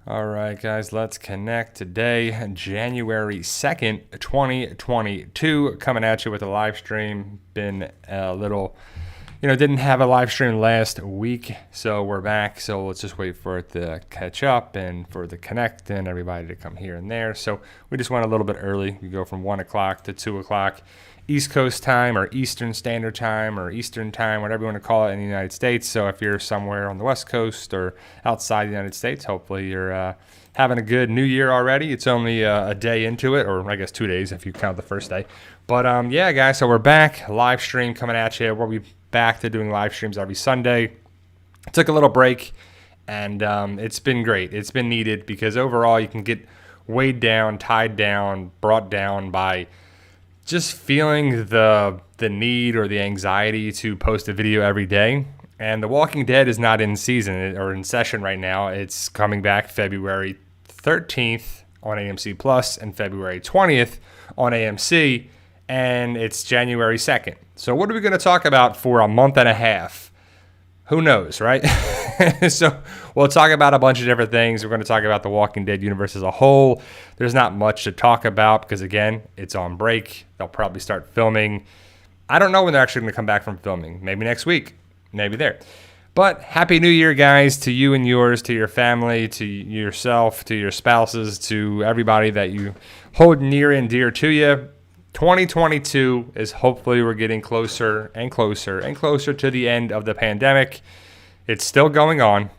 All right, guys, let's connect today, January 2nd, 2022, coming at you with a live stream. Been a little, didn't have a live stream last week, so we're back. So let's just wait for it to catch up and for the connect and everybody to come here and there. So we just went a little bit early. We go from 1 o'clock to 2 o'clock. East Coast time or Eastern Standard Time or Eastern Time, whatever you want to call it in the United States. So if you're somewhere on the West Coast or outside the United States, hopefully you're having a good New Year already. It's only a day into it, or I guess 2 days if you count the first day. But yeah, guys, so we're back. Live stream coming at you. We'll be back to doing live streams every Sunday. Took a little break, and it's been great. It's been needed because overall you can get weighed down, tied down, brought down by just feeling the need or the anxiety to post a video every day. And The Walking Dead is not in season or in session right now. It's coming back February 13th on AMC Plus and February 20th on AMC, and it's January 2nd. So what are we going to talk about for a month and a half? Who knows, right? So we'll talk about a bunch of different things. We're going to talk about the Walking Dead universe as a whole. There's not much to talk about because, again, it's on break. They'll probably start filming. I don't know when they're actually going to come back from filming. Maybe next week. Maybe there. But Happy New Year, guys, to you and yours, to your family, to yourself, to your spouses, to everybody that you hold near and dear to you. 2022 is hopefully we're getting closer and closer and closer to the end of the pandemic. It's still going on.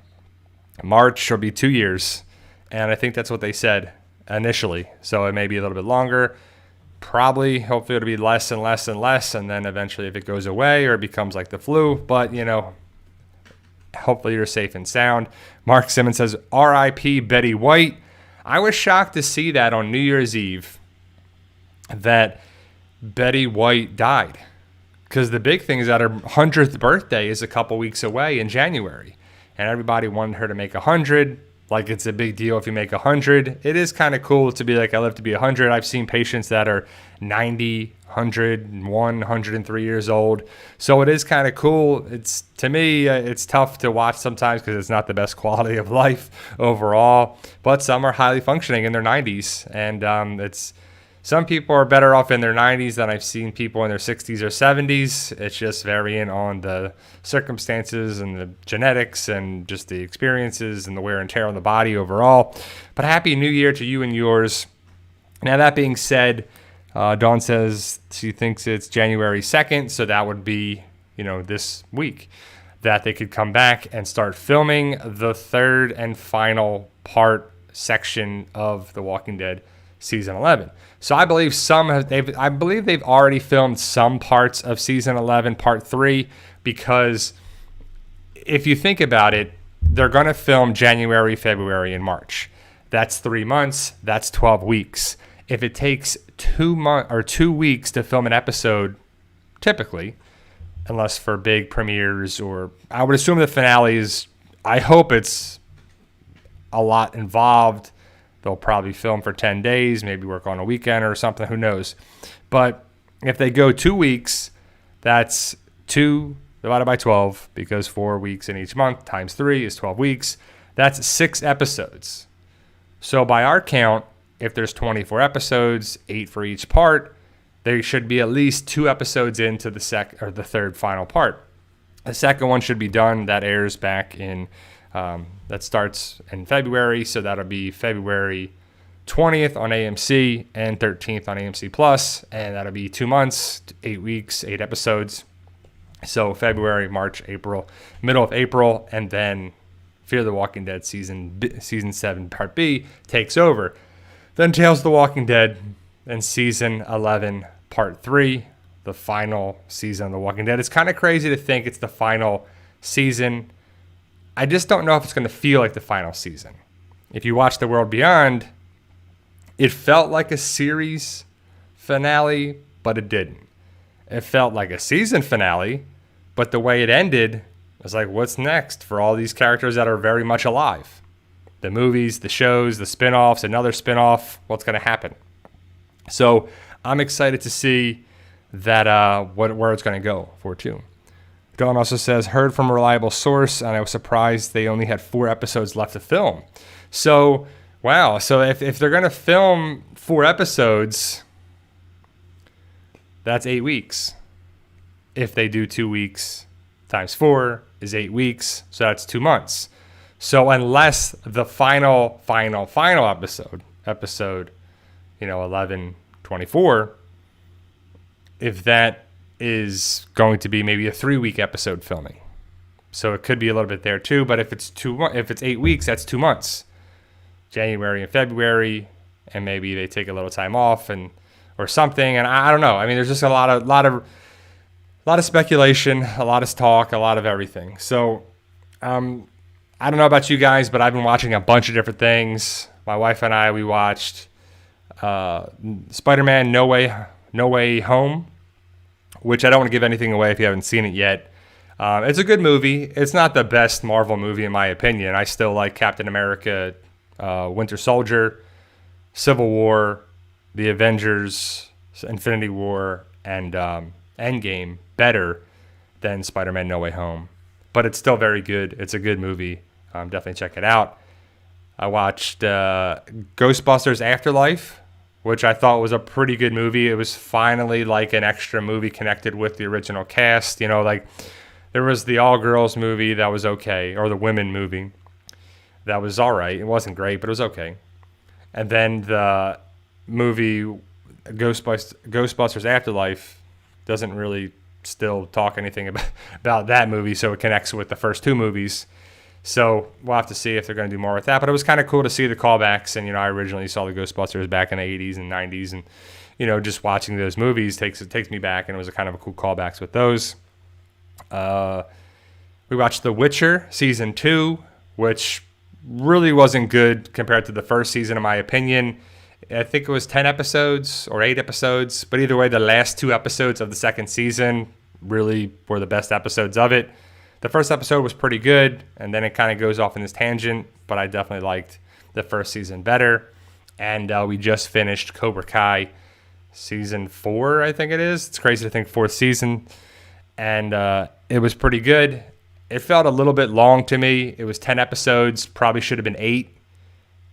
March will be 2 years, and I think that's what they said initially. So it may be a little bit longer. Probably, hopefully it'll be less and less and less, and then eventually if it goes away or it becomes like the flu. But, hopefully you're safe and sound. Mark Simmons says, R.I.P. Betty White. I was shocked to see that on New Year's Eve, that Betty White died, because the big thing is that her 100th birthday is a couple weeks away in January, and everybody wanted her to make 100. Like, it's a big deal if you make 100. It is kind of cool to be like, I live to be 100. I've seen patients that are 90, 101, 103 years old. So it is kind of cool. It's, to me, it's tough to watch sometimes because it's not the best quality of life overall. But some are highly functioning in their 90s, and some people are better off in their 90s than I've seen people in their 60s or 70s. It's just varying on the circumstances and the genetics and just the experiences and the wear and tear on the body overall. But Happy New Year to you and yours. Now, that being said, Dawn says she thinks it's January 2nd, so that would be, this week, that they could come back and start filming the third and final section of The Walking Dead Season 11. So I believe they've already filmed some parts of Season 11, Part 3, because if you think about it, they're going to film January, February, and March. That's 3 months. That's 12 weeks. If it takes 2 weeks to film an episode, typically, unless for big premieres, or I would assume the finale is, I hope it's a lot involved. They'll probably film for 10 days, maybe work on a weekend or something, who knows. But if they go 2 weeks, that's 2 divided by 12, because 4 weeks in each month times 3 is 12 weeks. That's 6 episodes. So by our count, if there's 24 episodes, 8 for each part, there should be at least 2 episodes into the third final part. The second one should be done. That airs back in that starts in February, so that'll be February 20th on AMC and 13th on AMC Plus, and that'll be 2 months, 8 weeks, 8 episodes. So February, March, April, middle of April, and then Fear the Walking Dead Season 7 Part B takes over. Then Tales of the Walking Dead and Season 11 Part 3, the final season of The Walking Dead. It's kind of crazy to think it's the final season. I just don't know if it's going to feel like the final season. If you watch The World Beyond, it felt like a series finale, but it didn't. It felt like a season finale, but the way it ended was like, what's next for all these characters that are very much alive? The movies, the shows, the spin-offs, another spin-off, what's going to happen? So I'm excited to see that where it's going to go for too. Dawn also says, heard from a reliable source, and I was surprised they only had 4 episodes left to film. So, wow. So if they're going to film 4 episodes, that's 8 weeks. If they do 2 weeks times 4 is 8 weeks. So that's 2 months. So unless the final episode, 11/24, if that is going to be maybe a 3-week episode filming. So it could be a little bit there too, but if it's 8 weeks, that's 2 months. January and February, and maybe they take a little time off or something, and I don't know. I mean, there's just a lot of speculation, a lot of talk, a lot of everything. So I don't know about you guys, but I've been watching a bunch of different things. My wife and I, we watched Spider-Man No Way Home, which I don't want to give anything away if you haven't seen it yet. It's a good movie. It's not the best Marvel movie in my opinion. I still like Captain America, Winter Soldier, Civil War, The Avengers, Infinity War, and Endgame better than Spider-Man No Way Home. But it's still very good. It's a good movie. Definitely check it out. I watched Ghostbusters Afterlife, which I thought was a pretty good movie. It was finally like an extra movie connected with the original cast. There was the all-girls movie that was okay, or the women movie that was all right. It wasn't great, but it was okay. And then the movie Ghostbusters Afterlife doesn't really still talk anything about that movie, so it connects with the first 2 movies. So we'll have to see if they're going to do more with that. But it was kind of cool to see the callbacks. And, I originally saw the Ghostbusters back in the 80s and 90s. And, just watching those movies takes me back. And it was a kind of a cool callbacks with those. We watched The Witcher Season 2, which really wasn't good compared to the first season, in my opinion. I think it was 10 episodes or 8 episodes. But either way, the last 2 episodes of the second season really were the best episodes of it. The first episode was pretty good, and then it kind of goes off in this tangent, but I definitely liked the first season better. And we just finished Cobra Kai Season 4, I think it is. It's crazy to think 4th season. And it was pretty good. It felt a little bit long to me. It was 10 episodes, probably should have been 8,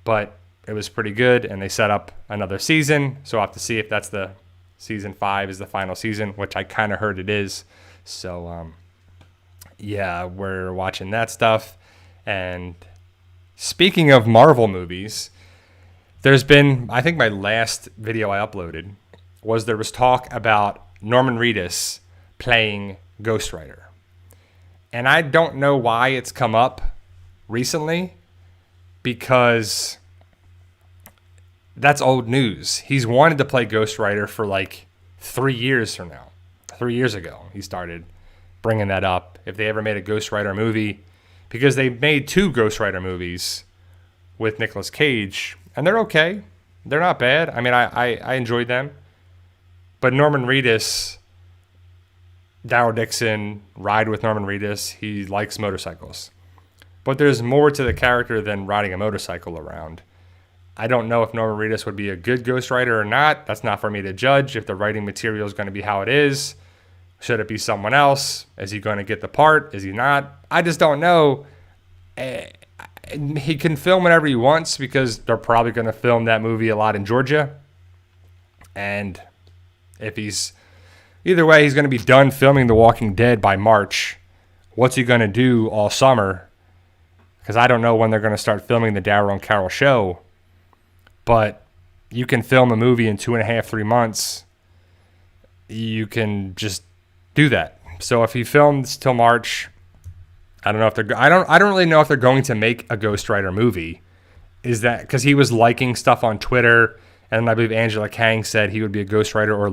but it was pretty good, and they set up another season, so I'll have to see if that's the Season 5 is the final season, which I kind of heard it is. So, yeah, we're watching that stuff. And speaking of Marvel movies, there's been, I think my last video I uploaded there was talk about Norman Reedus playing Ghost Rider. And I don't know why it's come up recently, because that's old news. He's wanted to play Ghost Rider for like 3 years from now. 3 years ago, he started bringing that up. If they ever made a Ghost Rider movie, because they made 2 Ghost Rider movies with Nicolas Cage, and they're okay. They're not bad. I mean, I enjoyed them. But Norman Reedus, Daryl Dixon, ride with Norman Reedus. He likes motorcycles. But there's more to the character than riding a motorcycle around. I don't know if Norman Reedus would be a good Ghost Rider or not. That's not for me to judge. If the writing material is going to be how it is, should it be someone else? Is he going to get the part? Is he not? I just don't know. He can film whenever he wants, because they're probably going to film that movie a lot in Georgia. And if he's... Either way, he's going to be done filming The Walking Dead by March. What's he going to do all summer? Because I don't know when they're going to start filming the Daryl and Carol show. But you can film a movie in 2.5, 3 months. You can just do that. So if he films till March, I don't know if they're... I don't really know if they're going to make a Ghost Rider movie. Is that because he was liking stuff on Twitter? And I believe Angela Kang said he would be a Ghost Rider or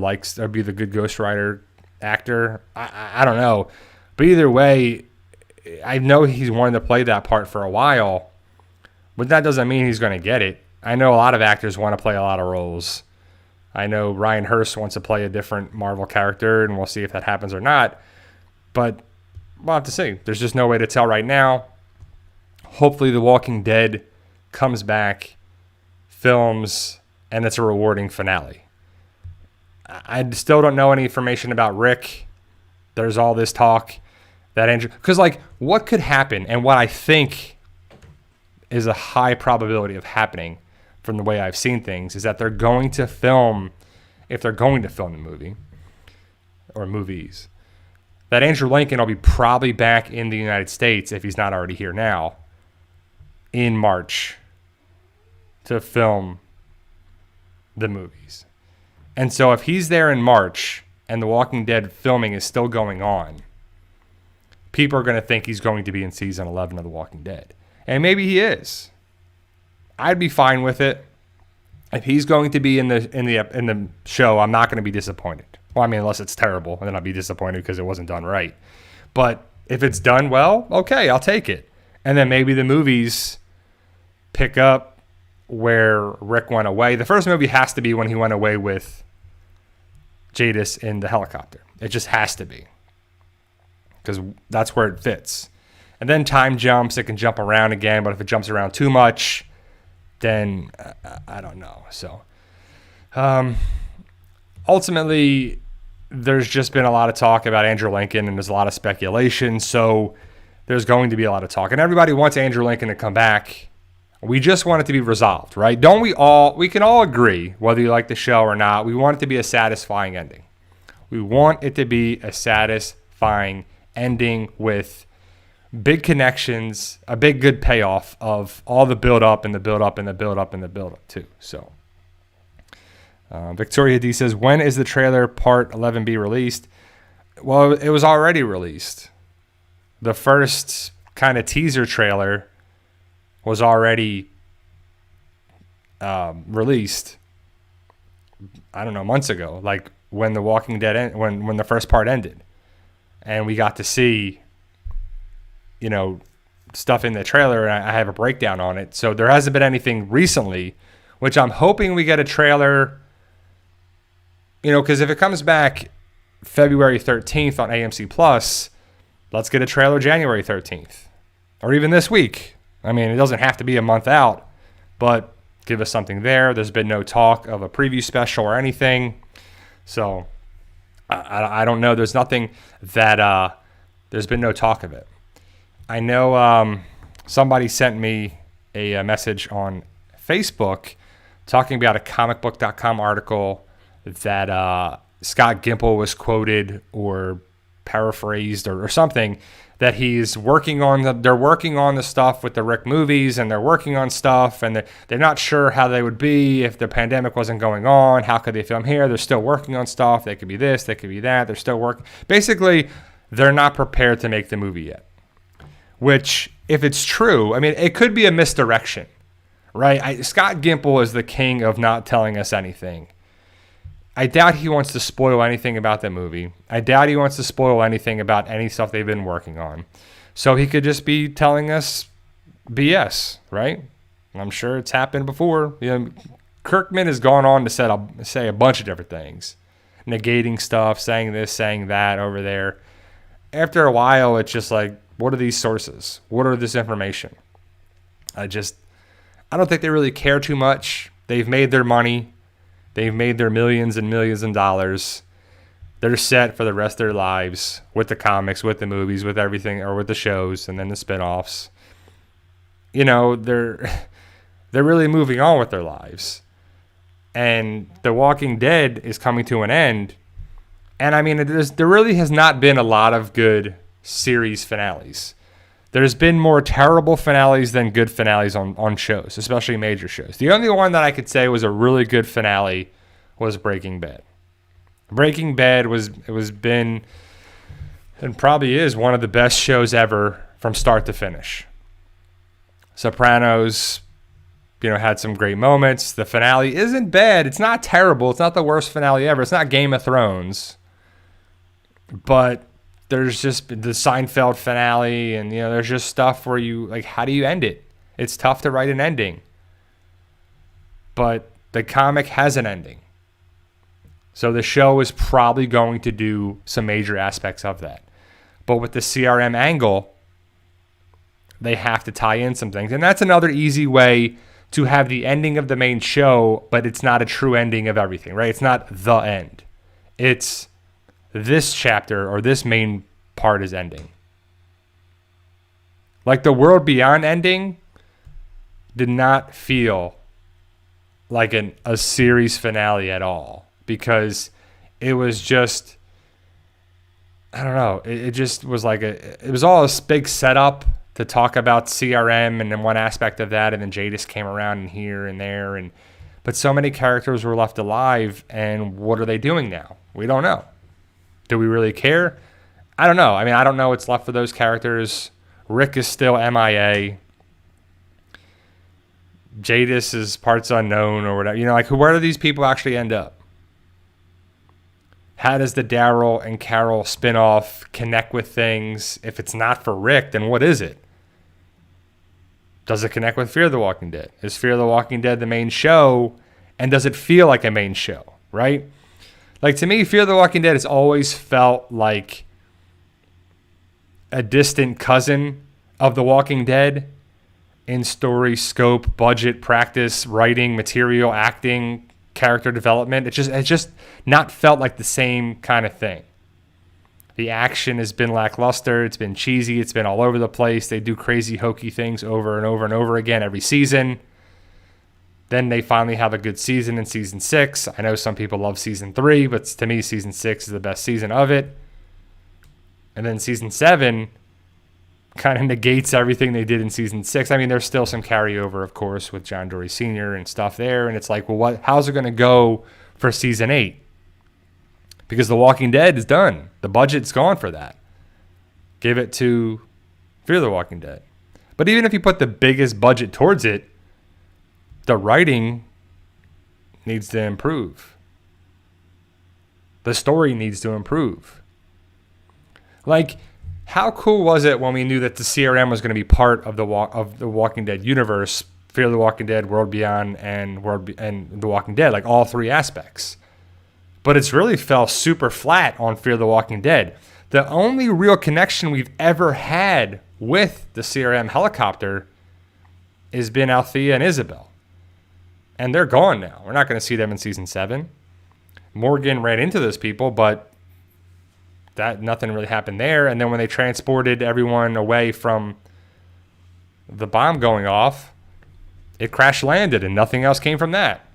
be the good Ghost Rider actor. I don't know. But either way, I know he's wanted to play that part for a while. But that doesn't mean he's going to get it. I know a lot of actors want to play a lot of roles. I know Ryan Hurst wants to play a different Marvel character, and we'll see if that happens or not. But we'll have to see. There's just no way to tell right now. Hopefully The Walking Dead comes back, films, and it's a rewarding finale. I still don't know any information about Rick. There's all this talk that Andrew... Because, what could happen, and what I think is a high probability of happening from the way I've seen things, is that they're going to film, if they're going to film the movie or movies, that Andrew Lincoln will be probably back in the United States, if he's not already here now, in March to film the movies. And so if he's there in March and The Walking Dead filming is still going on, people are going to think he's going to be in season 11 of The Walking Dead. And maybe he is. I'd be fine with it. If he's going to be in the show, I'm not going to be disappointed. Well, I mean, unless it's terrible, and then I'll be disappointed because it wasn't done right. But if it's done well, okay, I'll take it. And then maybe the movies pick up where Rick went away. The first movie has to be when he went away with Jadis in the helicopter. It just has to be, because that's where it fits. And then time jumps. It can jump around again, but if it jumps around too much, then I don't know. So ultimately, there's just been a lot of talk about Andrew Lincoln, and there's a lot of speculation. So there's going to be a lot of talk. And everybody wants Andrew Lincoln to come back. We just want it to be resolved, right? Don't we all? We can all agree, whether you like the show or not, we want it to be a satisfying ending. We want it to be a satisfying ending with big connections, a big good payoff of all the build up and the build up and the build up and the build up too. So Victoria D says, when is the trailer part 11B released? Well, it was already released. The first kind of teaser trailer was already released, I don't know, months ago, like when The Walking Dead, when the first part ended. And we got to see, stuff in the trailer, and I have a breakdown on it. So there hasn't been anything recently, which I'm hoping we get a trailer, because if it comes back February 13th on AMC Plus, let's get a trailer January 13th, or even this week. I mean, it doesn't have to be a month out, but give us something there. There's been no talk of a preview special or anything. So I don't know. There's nothing that there's been no talk of it. I know somebody sent me a message on Facebook talking about a comicbook.com article that Scott Gimple was quoted or paraphrased or something, that he's working on they're working on the stuff with the Rick movies, and they're working on stuff, and they're not sure how they would be if the pandemic wasn't going on. How could they film here? They're still working on stuff. They could be this, they could be that. They're still working. Basically, they're not prepared to make the movie yet. Which, if it's true, I mean, it could be a misdirection, right? Scott Gimple is the king of not telling us anything. I doubt he wants to spoil anything about the movie. I doubt he wants to spoil anything about any stuff they've been working on. So he could just be telling us BS, right? I'm sure it's happened before. Kirkman has gone on to say a bunch of different things, negating stuff, saying this, saying that over there. After a while, it's just like, what are these sources? What are this information? I don't think they really care too much. They've made their money. They've made their millions and millions of dollars. They're set for the rest of their lives with the comics, with the movies, with everything, or with the shows, and then the spinoffs. They're really moving on with their lives. And The Walking Dead is coming to an end. And I mean, there really has not been a lot of good series finales. There's been more terrible finales than good finales on shows, especially major shows. The only one that I could say was a really good finale was Breaking Bad. Breaking Bad was been and probably is one of the best shows ever from start to finish. Sopranos, had some great moments. The finale isn't bad. It's not terrible. It's not the worst finale ever. It's not Game of Thrones. But there's just the Seinfeld finale, and there's just stuff where you like, how do you end it? It's tough to write an ending, but the comic has an ending, so the show is probably going to do some major aspects of that. But with the CRM angle, they have to tie in some things, and that's another easy way to have the ending of the main show, but it's not a true ending of everything, right? It's not the end. It's this chapter or this main part is ending. Like the World Beyond ending did not feel like a series finale at all, because it was just, I don't know, it just was like it was all a big setup to talk about CRM and then one aspect of that, and then Jadis came around and here and there, but so many characters were left alive, and what are they doing now? We don't know. Do we really care? I don't know. I mean, I don't know what's left for those characters. Rick is still MIA. Jadis is parts unknown or whatever. You know, like, where do these people actually end up? How does the Daryl and Carol spinoff connect with things? If it's not for Rick, then what is it? Does it connect with Fear the Walking Dead? Is Fear the Walking Dead the main show? And does it feel like a main show, right? Like, to me, Fear the Walking Dead has always felt like a distant cousin of The Walking Dead in story, scope, budget, practice, writing, material, acting, character development. It's just not felt like the same kind of thing. The action has been lackluster. It's been cheesy. It's been all over the place. They do crazy, hokey things over and over and over again every season. Then they finally have a good season in season 6. I know some people love season 3, but to me, season 6 is the best season of it. And then season 7 kind of negates everything they did in season 6. I mean, there's still some carryover, of course, with John Dory Sr. and stuff there. And it's like, well, how's it going to go for season 8? Because The Walking Dead is done. The budget's gone for that. Give it to Fear the Walking Dead. But even if you put the biggest budget towards it, the writing needs to improve. The story needs to improve. Like, how cool was it when we knew that the CRM was going to be part of the Walking Dead universe, Fear the Walking Dead, World Beyond, and The Walking Dead, like all 3 aspects. But it's really fell super flat on Fear the Walking Dead. The only real connection we've ever had with the CRM helicopter has been Althea and Isabel. And they're gone now. We're not going to see them in season 7. Morgan ran into those people, but nothing really happened there. And then when they transported everyone away from the bomb going off, it crash landed and nothing else came from that.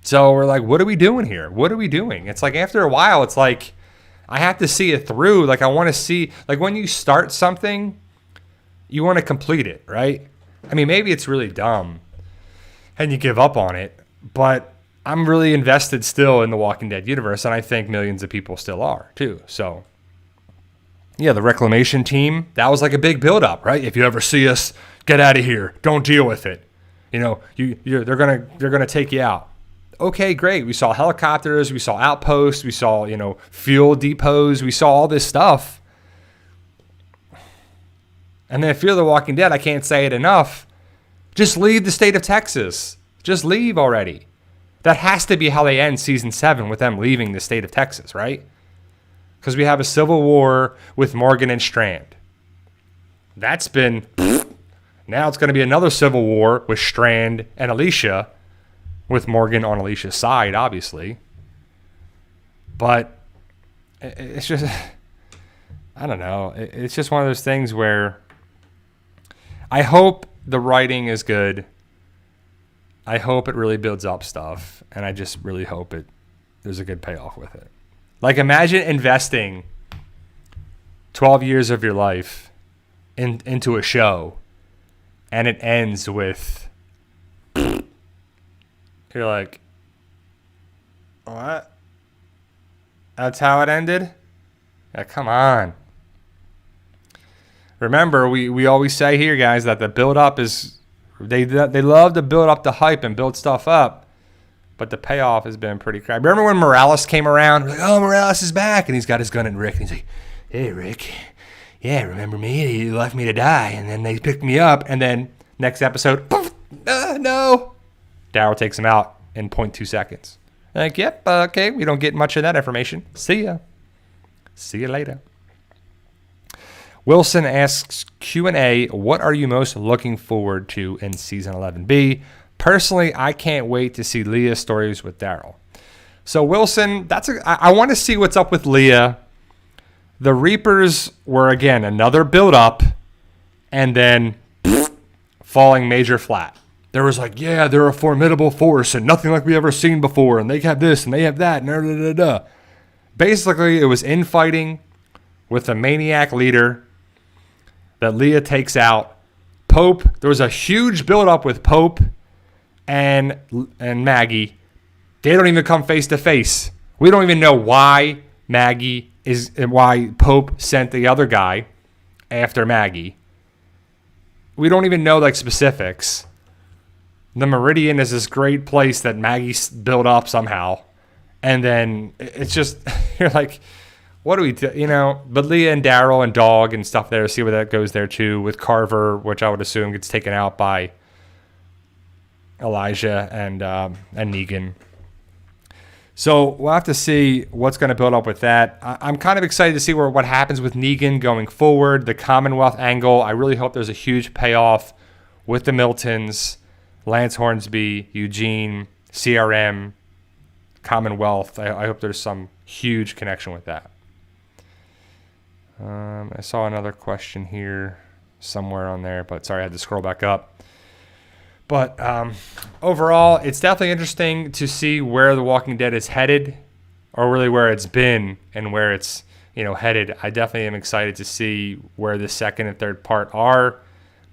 So we're like, what are we doing here? What are we doing? It's like, after a while, it's like, I have to see it through. Like, I want to see, like, when you start something, you want to complete it, right? I mean, maybe it's really dumb and you give up on it, but I'm really invested still in the Walking Dead universe, and I think millions of people still are too. So yeah, the reclamation team, that was like a big build-up, right? If you ever see us, get out of here. Don't deal with it. You know, they're gonna take you out. Okay, great. We saw helicopters, we saw outposts, we saw, fuel depots, we saw all this stuff. And then Fear the Walking Dead, I can't say it enough. Just leave the state of Texas. Just leave already. That has to be how they end season 7, with them leaving the state of Texas, right? Because we have a civil war with Morgan and Strand. That's been... Now it's going to be another civil war with Strand and Alicia, with Morgan on Alicia's side, obviously. But it's just... I don't know. It's just one of those things where I hope the writing is good. I hope it really builds up stuff, and I just really hope there's a good payoff with it. Like, imagine investing 12 years of your life into a show, and it ends with, you're like, what? That's how it ended? Yeah, come on. Remember, we always say here, guys, that the build-up is... They love to build up the hype and build stuff up, but the payoff has been pretty crappy. Remember when Morales came around? We're like, oh, Morales is back, and he's got his gun at Rick, and he's like, hey, Rick, yeah, remember me? You left me to die, and then they picked me up, and then next episode, poof, no. Daryl takes him out in 0.2 seconds. Like, yep, okay, we don't get much of that information. See ya. See you later. Wilson asks Q&A, what are you most looking forward to in Season 11B? Personally, I can't wait to see Leah's stories with Daryl. So, Wilson, I want to see what's up with Leah. The Reapers were, again, another build-up, and then falling major flat. There was like, yeah, they're a formidable force and nothing like we ever seen before, and they have this and they have that, and da, da, da, da. Basically, it was infighting with a maniac leader that Leah takes out. Pope, there was a huge buildup with Pope and Maggie. They don't even come face to face. We don't even know why why Pope sent the other guy after Maggie. We don't even know like specifics. The Meridian is this great place that Maggie built up somehow. And then it's just, you're like, what do we do? You know, but Leah and Daryl and Dog and stuff there, see where that goes there too, with Carver, which I would assume gets taken out by Elijah and Negan. So we'll have to see what's going to build up with that. I'm kind of excited to see what happens with Negan going forward, the Commonwealth angle. I really hope there's a huge payoff with the Miltons, Lance Hornsby, Eugene, CRM, Commonwealth. I hope there's some huge connection with that. I saw another question here somewhere on there, but sorry, I had to scroll back up. But overall, it's definitely interesting to see where The Walking Dead is headed, or really where it's been and where it's headed. I definitely am excited to see where the second and third part are,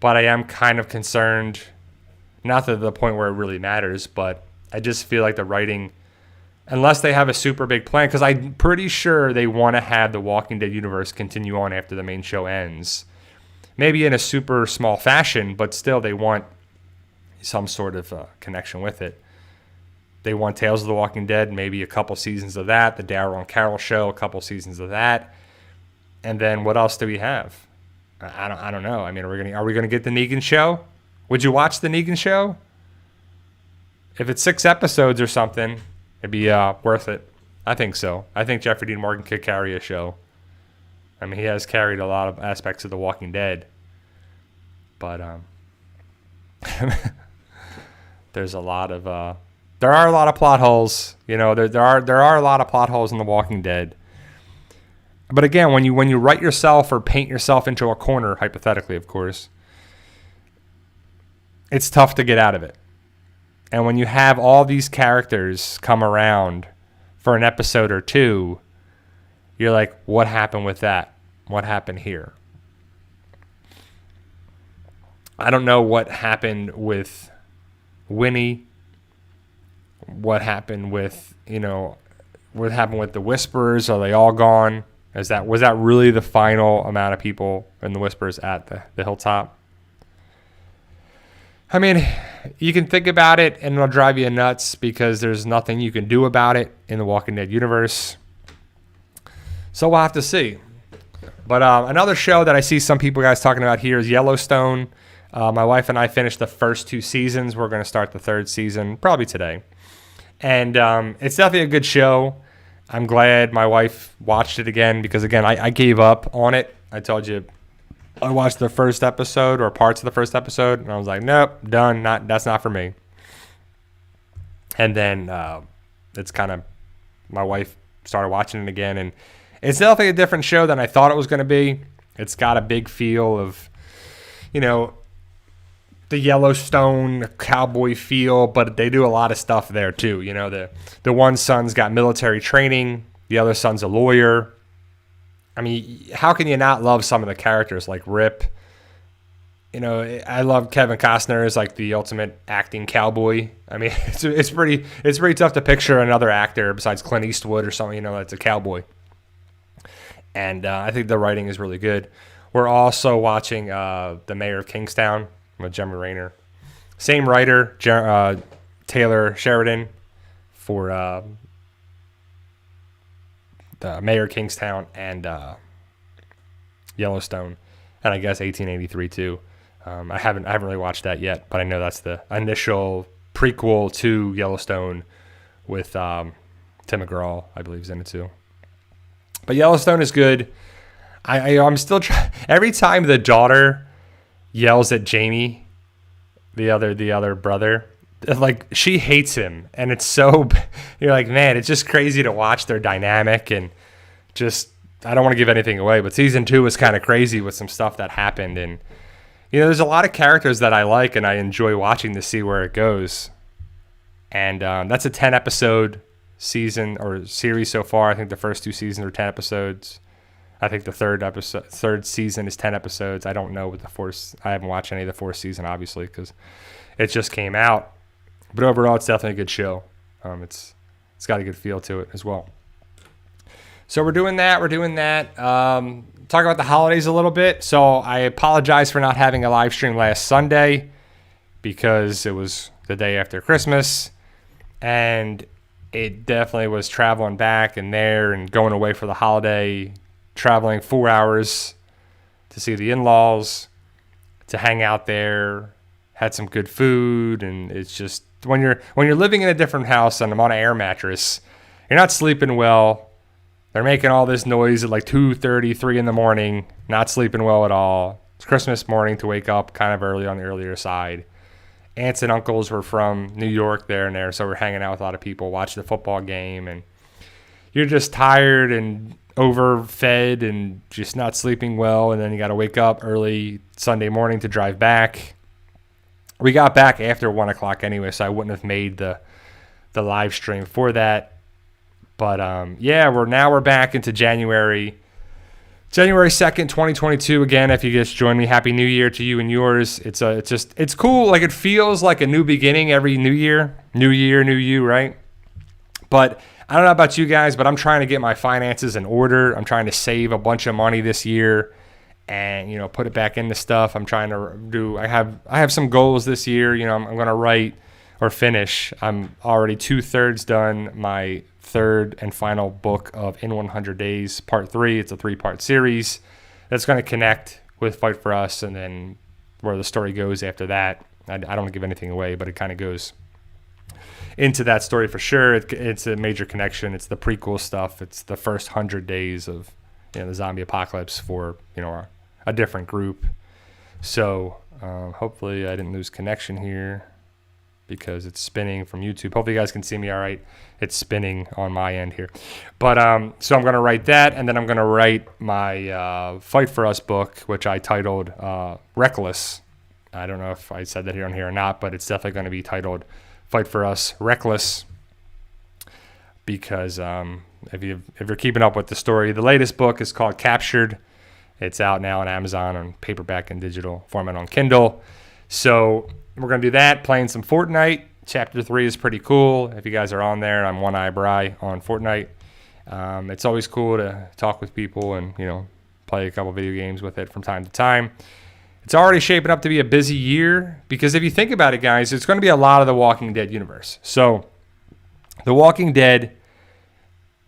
but I am kind of concerned, not to the point where it really matters, but I just feel like the writing, unless they have a super big plan, because I'm pretty sure they want to have the Walking Dead universe continue on after the main show ends. Maybe in a super small fashion, but still they want some sort of connection with it. They want Tales of the Walking Dead, maybe a couple seasons of that, the Daryl and Carol show, a couple seasons of that. And then what else do we have? I don't know. I mean, are we gonna get the Negan show? Would you watch the Negan show? If it's 6 episodes or something, it'd be worth it. I think so. I think Jeffrey Dean Morgan could carry a show. I mean, he has carried a lot of aspects of The Walking Dead. But there's a lot of there are a lot of plot holes. There are a lot of plot holes in The Walking Dead. But again, when you write yourself or paint yourself into a corner, hypothetically, of course, it's tough to get out of it. And when you have all these characters come around for an episode or two, you're like, what happened with that? What happened here? I don't know what happened with Winnie. What happened with, what happened with the Whisperers? Are they all gone? Was that really the final amount of people in the Whisperers at the Hilltop? I mean, you can think about it and it'll drive you nuts because there's nothing you can do about it in the Walking Dead universe. So we'll have to see. But another show that I see some people guys talking about here is Yellowstone. My wife and I finished the first 2 seasons. We're going to start the 3rd season probably today. And it's definitely a good show. I'm glad my wife watched it again because, again, I gave up on it. I told you I watched the first episode or parts of the first episode, and I was like, nope, done. That's not for me. And then it's kind of, my wife started watching it again, and it's definitely a different show than I thought it was going to be. It's got a big feel of, the Yellowstone cowboy feel, but they do a lot of stuff there too. The one son's got military training, the other son's a lawyer. I mean, how can you not love some of the characters like Rip? I love Kevin Costner as like the ultimate acting cowboy. I mean, it's pretty tough to picture another actor besides Clint Eastwood or something, that's a cowboy. And I think the writing is really good. We're also watching The Mayor of Kingstown with Jeremy Renner. Same writer, Taylor Sheridan, for the Mayor of Kingstown and Yellowstone, and I guess 1883 too. I haven't really watched that yet, but I know that's the initial prequel to Yellowstone with Tim McGraw, I believe, is in it too. But Yellowstone is good. I'm still every time the daughter yells at Jamie, the other brother, like she hates him, and it's so, you're like, man, it's just crazy to watch their dynamic. And just, I don't want to give anything away, but season 2 was kind of crazy with some stuff that happened, and there's a lot of characters that I like and I enjoy watching to see where it goes. And that's a 10 episode season or series so far. I think the first 2 seasons are 10 episodes. I think the third season is 10 episodes. I don't know what I haven't watched any of the 4th season, obviously, because it just came out. But overall, it's definitely a good show. It's got a good feel to it as well. So we're doing that. Talk about the holidays a little bit. So I apologize for not having a live stream last Sunday because it was the day after Christmas. And it definitely was traveling back and there and going away for the holiday, traveling 4 hours to see the in-laws, to hang out there, had some good food. And it's just, when you're living in a different house and I'm on an air mattress, you're not sleeping well. They're making all this noise at like 2:30, 3 in the morning, not sleeping well at all. It's Christmas morning to wake up kind of early on the earlier side. Aunts and uncles were from New York there, so we're hanging out with a lot of people, watching the football game, and you're just tired and overfed and just not sleeping well, and then you got to wake up early Sunday morning to drive back. We got back after 1 o'clock anyway, so I wouldn't have made the live stream for that. But we're back into January 2nd, 2022. Again, if you just joined me, Happy New Year to you and yours. It's cool. Like, it feels like a new beginning every new year, new you, right? But I don't know about you guys, but I'm trying to get my finances in order. I'm trying to save a bunch of money this year and, put it back into stuff. I'm trying to I have some goals this year. I'm going to write or finish. I'm already 2/3 done my 3rd and final book of In 100 Days, Part 3. It's a 3-part series that's going to connect with Fight for Us, and then where the story goes after that. I don't want to give anything away, but it kind of goes into that story for sure. It's a major connection. It's the prequel stuff. It's the first 100 days of the zombie apocalypse for a different group. So hopefully I didn't lose connection here, because it's spinning from YouTube. Hopefully you guys can see me all right. It's spinning on my end here. But so I'm going to write that, and then I'm going to write my Fight for Us book, which I titled Reckless. I don't know if I said that here or not, but it's definitely going to be titled Fight for Us Reckless, because if you're keeping up with the story, the latest book is called Captured. It's out now on Amazon on paperback and digital format on Kindle. So we're going to do that, playing some Fortnite. Chapter 3 is pretty cool. If you guys are on there, I'm One Eye Bry on Fortnite. It's always cool to talk with people and, play a couple video games with it from time to time. It's already shaping up to be a busy year, because if you think about it, guys, it's going to be a lot of the Walking Dead universe. So The Walking Dead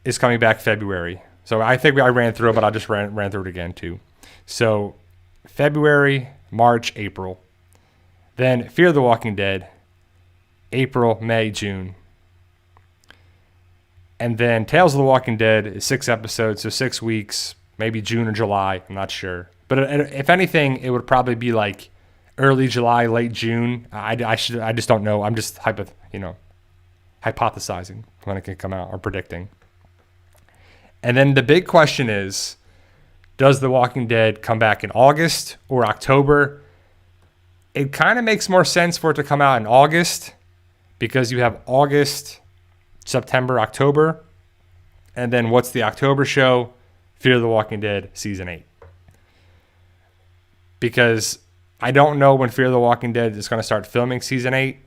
is coming back February. So I think I ran through it, but I just ran through it again too. So February, March, April. Then Fear the Walking Dead, April, May, June. And then Tales of the Walking Dead is 6 episodes, so 6 weeks, maybe June or July, I'm not sure. But if anything, it would probably be like early July, late June. I just don't know. I'm just hypothesizing when it can come out, or predicting. And then the big question is, does The Walking Dead come back in August or October? It kind of makes more sense for it to come out in August, because you have August, September, October. And then what's the October show? Fear the Walking Dead Season 8. Because I don't know when Fear the Walking Dead is going to start filming Season 8.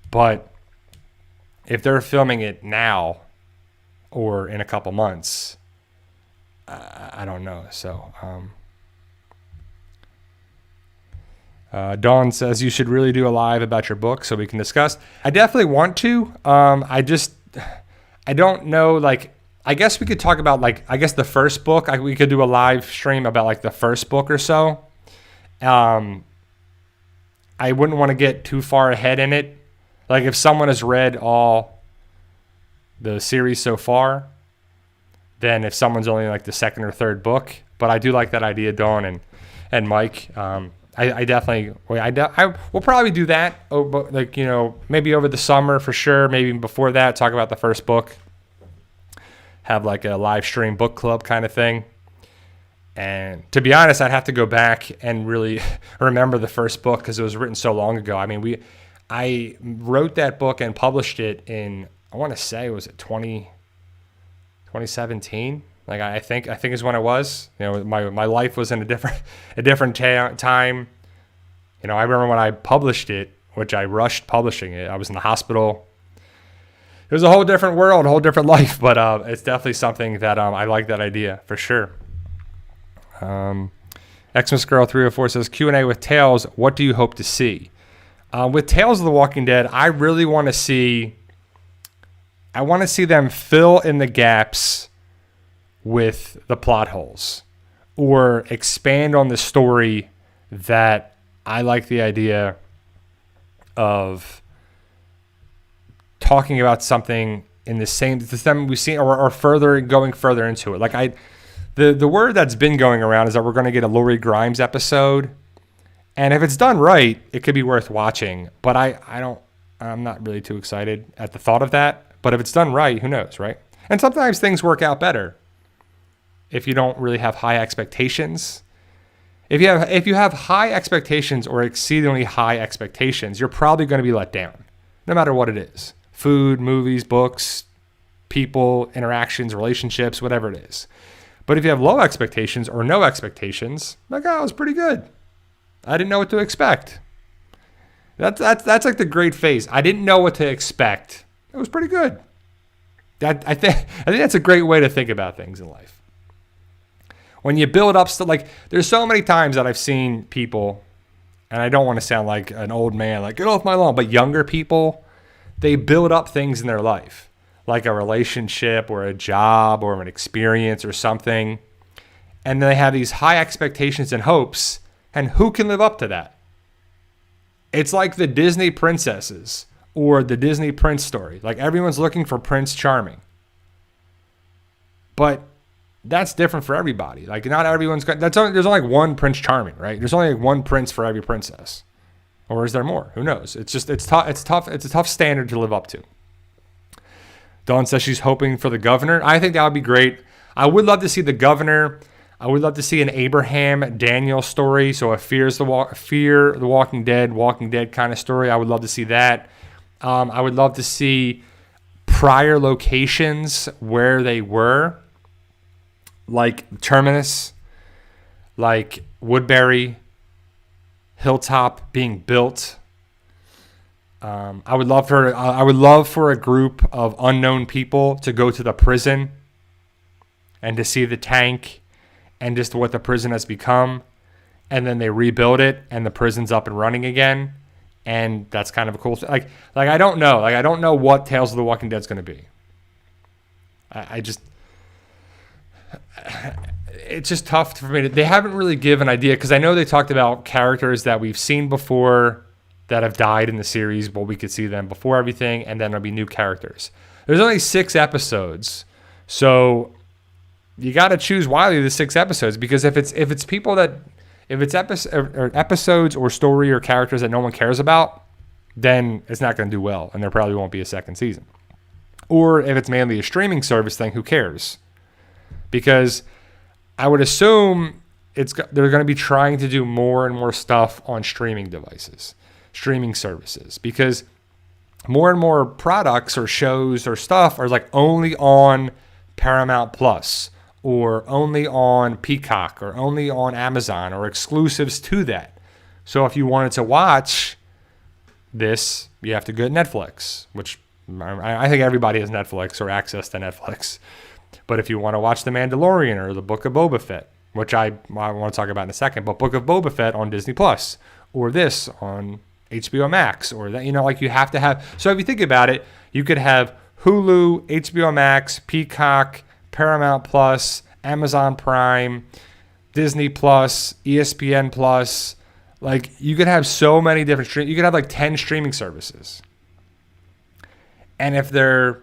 But if they're filming it now or in a couple months, I don't know. So, Dawn says you should really do a live about your book so we can discuss. I definitely want to. I don't know. Like, I guess we could talk about the first book. We could do a live stream about the first book or so. I wouldn't want to get too far ahead in it. Like, if someone has read all the series so far, then if someone's only the second or third book. But I do like that idea, Dawn and Mike. I definitely, we'll probably do that. Maybe over the summer for sure. Maybe before that, talk about the first book. Have a live stream book club kind of thing. And to be honest, I'd have to go back and really remember the first book because it was written so long ago. I mean, I wrote that book and published it in, I want to say, was it 2017? Like I think is when it was. You know, my life was in a different time. You know, I remember when I published it, which I rushed publishing it. I was in the hospital. It was a whole different world, a whole different life. But it's definitely something that I like that idea for sure. Xmas Girl 304 says Q&A with Tales. What do you hope to see? With Tales of the Walking Dead, I really want to see. I want to see them fill in the gaps with the plot holes, or expand on the story that I like the idea of talking about something in the same we've seen, or going further into it. Like the word that's been going around is that we're going to get a Lori Grimes episode, and if it's done right, it could be worth watching. But I'm not really too excited at the thought of that. But if it's done right, who knows, right? And sometimes things work out better if you don't really have high expectations. If you have high expectations or exceedingly high expectations, you're probably going to be let down, no matter what it is. Food, movies, books, people, interactions, relationships, whatever it is. But if you have low expectations or no expectations, like, oh, it was pretty good. I didn't know what to expect. That's like the great phase. I didn't know what to expect. It was pretty good. I think that's a great way to think about things in life. When you build up stuff, like there's so many times that I've seen people, and I don't want to sound like an old man, like get off my lawn, but younger people, they build up things in their life, like a relationship or a job or an experience or something, and they have these high expectations and hopes, and who can live up to that? It's like the Disney princesses or the Disney Prince story. Like everyone's looking for Prince Charming. But that's different for everybody. Like not everyone's got, there's only like one Prince Charming, right? There's only like one prince for every princess. Or is there more? Who knows? It's tough. It's a tough standard to live up to. Dawn says she's hoping for the governor. I think that would be great. I would love to see the governor. I would love to see an Abraham Daniel story. So a Fear the Walking Dead kind of story. I would love to see that. I would love to see prior locations where they were, like Terminus, like Woodbury, Hilltop being built. I would love for a group of unknown people to go to the prison and to see the tank and just what the prison has become, and then they rebuild it and the prison's up and running again. And that's kind of a cool thing. Like I don't know. Like I don't know what Tales of the Walking Dead is going to be. It's just tough for me. They haven't really given an idea, because I know they talked about characters that we've seen before that have died in the series, but we could see them before everything, and then there'll be new characters. There's only 6 episodes, so you got to choose wisely the 6 episodes, because if it's episodes or story or characters that no one cares about, then it's not going to do well, and there probably won't be a second season. Or if it's mainly a streaming service thing, who cares? Because I would assume they're going to be trying to do more and more stuff on streaming devices, streaming services, because more and more products or shows or stuff are like only on Paramount Plus, or only on Peacock, or only on Amazon, or exclusives to that. So if you wanted to watch this, you have to go to Netflix, which I think everybody has Netflix or access to Netflix. But if you want to watch The Mandalorian or The Book of Boba Fett, which I want to talk about in a second, but Book of Boba Fett on Disney Plus, or this on HBO Max, or that, like you have to have. So if you think about it, you could have Hulu, HBO Max, Peacock, Paramount Plus, Amazon Prime, Disney Plus, ESPN Plus. Like you could have so many different you could have like 10 streaming services. And if they're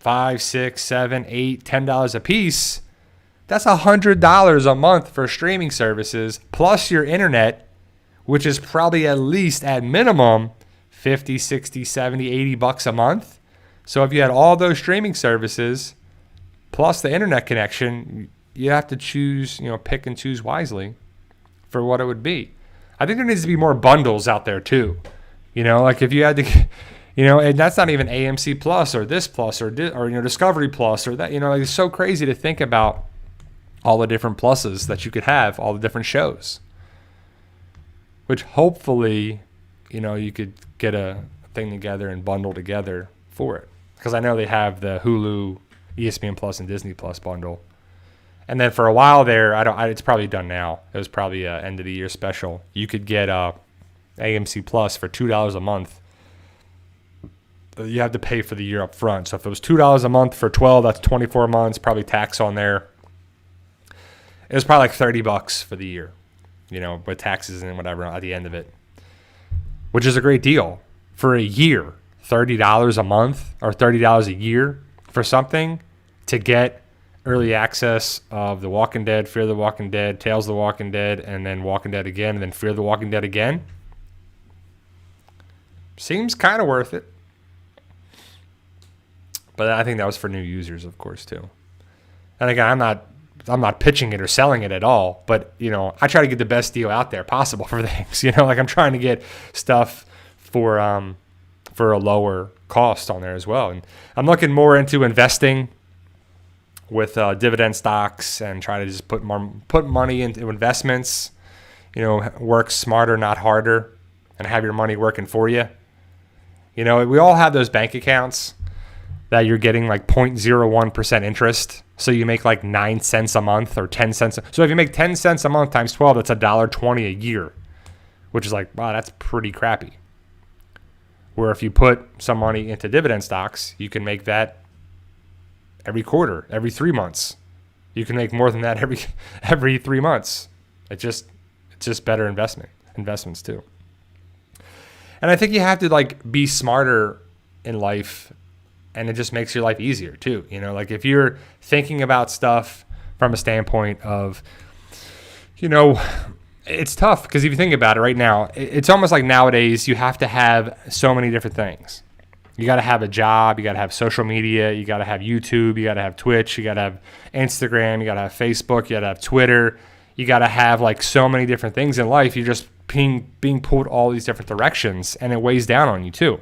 $5, $6, $7, $8, $10 a piece, that's $100 a month for streaming services, plus your internet, which is probably at least at minimum $50, $60, $70, $80 a month. So if you had all those streaming services plus the internet connection, you have to choose, pick and choose wisely for what it would be. I think there needs to be more bundles out there too. Like if you had to, and that's not even AMC Plus or this Plus or Discovery Plus or that, like it's so crazy to think about all the different pluses that you could have, all the different shows, which hopefully, you could get a thing together and bundle together for it. Because I know they have the Hulu, ESPN Plus, and Disney Plus bundle. And then for a while there, it's probably done now. It was probably an end of the year special. You could get AMC Plus for $2 a month. You have to pay for the year up front. So if it was $2 a month for 12, that's 24 months, probably tax on there. It was probably like $30 for the year, with taxes and whatever at the end of it, which is a great deal for a year. $30 a month or $30 a year for something to get early access of The Walking Dead, Fear the Walking Dead, Tales of the Walking Dead, and then Walking Dead again, and then Fear the Walking Dead again. Seems kind of worth it. But I think that was for new users, of course, too. And again, I'm not pitching it or selling it at all, but I try to get the best deal out there possible for things. Like I'm trying to get stuff for a lower cost on there as well. And I'm looking more into investing with dividend stocks and try to just put money into investments. Work smarter, not harder, and have your money working for you. We all have those bank accounts that you're getting like 0.01% interest. So you make like 9 cents a month or 10 cents. So if you make 10 cents a month times 12, that's $1.20 a year, which is like, wow, that's pretty crappy. Where if you put some money into dividend stocks, you can make that every quarter, every 3 months. You can make more than that every 3 months. It's just better investments too. And I think you have to like be smarter in life, and it just makes your life easier too. Like if you're thinking about stuff from a standpoint of, it's tough because if you think about it right now, it's almost like nowadays you have to have so many different things. You got to have a job. You got to have social media. You got to have YouTube. You got to have Twitch. You got to have Instagram. You got to have Facebook. You got to have Twitter. You got to have like so many different things in life. You're just being pulled all these different directions, and it weighs down on you too.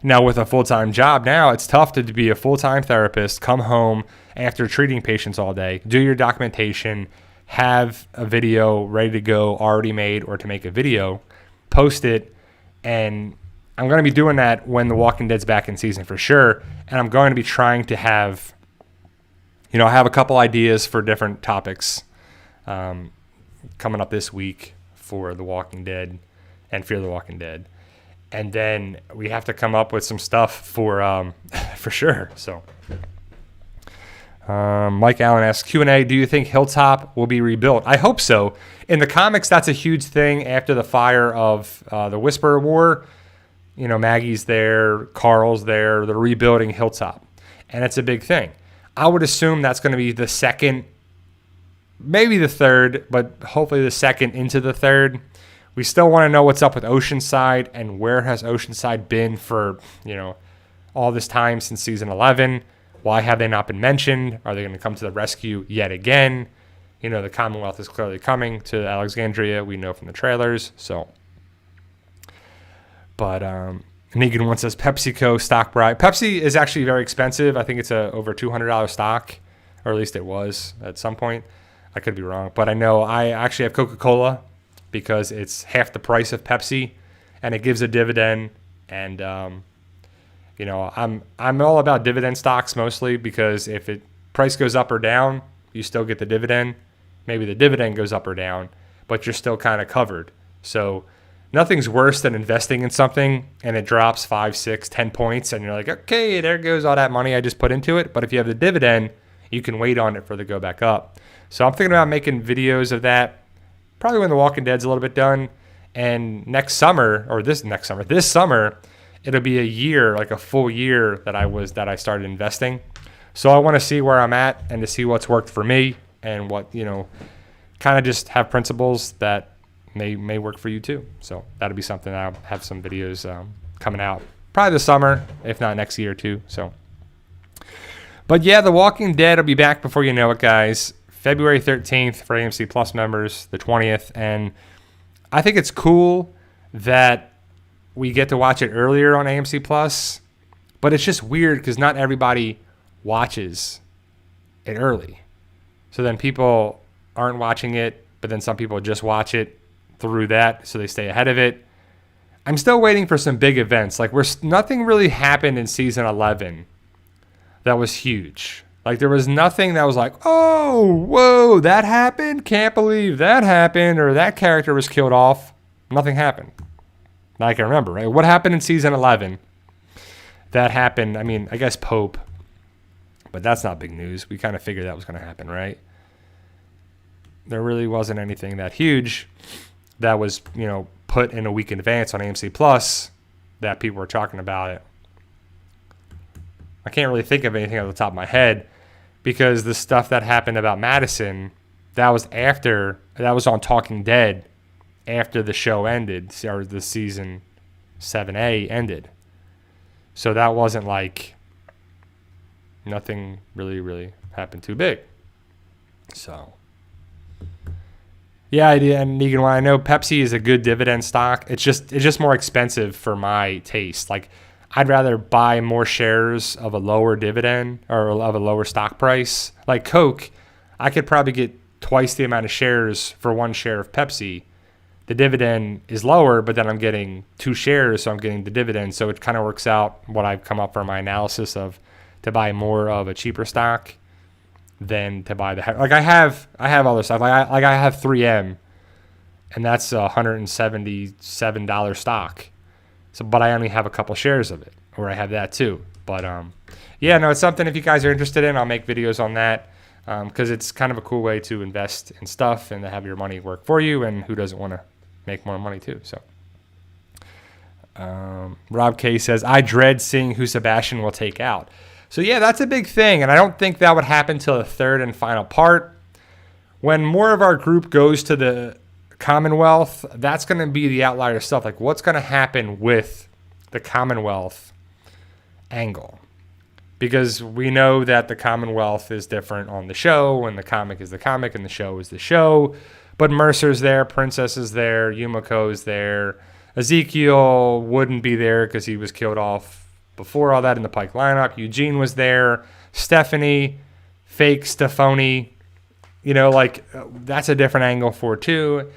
Now with a full-time job now, it's tough to be a full-time therapist, come home after treating patients all day, do your documentation, have a video ready to go, already made, or to make a video, post it, and I'm going to be doing that when The Walking Dead's back in season for sure, and I'm going to be trying to have, I have a couple ideas for different topics coming up this week for The Walking Dead and Fear the Walking Dead. And then we have to come up with some stuff for sure. So Mike Allen asks, Q&A, do you think Hilltop will be rebuilt? I hope so. In the comics, that's a huge thing after the fire of the Whisperer War. Maggie's there, Carl's there. They're rebuilding Hilltop. And it's a big thing. I would assume that's going to be the second, maybe the third, but hopefully the second into the third. We still want to know what's up with Oceanside and where has Oceanside been for, all this time since season 11. Why have they not been mentioned? Are they going to come to the rescue yet again? The Commonwealth is clearly coming to Alexandria. We know from the trailers. So, but Negan wants us PepsiCo stock buy. Pepsi is actually very expensive. I think it's a over $200 stock, or at least it was at some point. I could be wrong, but I know I actually have Coca-Cola because it's half the price of Pepsi, and it gives a dividend. And I'm all about dividend stocks mostly because if it price goes up or down, you still get the dividend. Maybe the dividend goes up or down, but you're still kind of covered. So nothing's worse than investing in something and it drops 5, 6, 10 points, and you're like, okay, there goes all that money I just put into it. But if you have the dividend, you can wait on it for it to go back up. So I'm thinking about making videos of that. Probably when The Walking Dead's a little bit done. And this summer, it'll be a year, like a full year that I started investing. So I want to see where I'm at and to see what's worked for me and what, kind of just have principles that may work for you too. So that'll be something I'll have some videos coming out probably this summer, if not next year too. So, But yeah, The Walking Dead will be back before you know it, guys. February 13th for AMC Plus members, the 20th. And I think it's cool that we get to watch it earlier on AMC Plus. But it's just weird because not everybody watches it early. So then people aren't watching it, but then some people just watch it through that, so they stay ahead of it. I'm still waiting for some big events. Like, nothing really happened in season 11 that was huge. Like, there was nothing that was like, oh, whoa, that happened? Can't believe that happened, or that character was killed off. Nothing happened. Now I can remember, right? What happened in season 11? That happened, I mean, I guess Pope, but that's not big news. We kind of figured that was going to happen, right? There really wasn't anything that huge that was, put in a week in advance on AMC Plus that people were talking about it. I can't really think of anything off the top of my head because the stuff that happened about Madison, that was on Talking Dead after the show ended, or the season 7A ended. So that wasn't like nothing really happened too big. So yeah, and Negan, while I know Pepsi is a good dividend stock, it's just more expensive for my taste. Like, I'd rather buy more shares of a lower dividend or of a lower stock price. Like Coke, I could probably get twice the amount of shares for one share of Pepsi. The dividend is lower, but then I'm getting 2 shares, so I'm getting the dividend. So it kind of works out what I've come up for my analysis of to buy more of a cheaper stock than to buy like I have other stuff. Like I have 3M, and that's a $177 stock. So, but I only have a couple shares of it, or I have that too. But yeah, no, it's something if you guys are interested in, I'll make videos on that because it's kind of a cool way to invest in stuff and to have your money work for you. And who doesn't want to make more money too? So, Rob K says, I dread seeing who Sebastian will take out. So yeah, that's a big thing, and I don't think that would happen till the third and final part. When more of our group goes to the Commonwealth, that's going to be the outlier stuff. Like, what's going to happen with the Commonwealth angle? Because we know that the Commonwealth is different on the show, and the comic is the comic, and the show is the show. But Mercer's there, Princess is there, Yumiko's there. Ezekiel wouldn't be there because he was killed off before all that in the Pike lineup. Eugene was there. Stephanie, fake Stephanie. That's a different angle for too.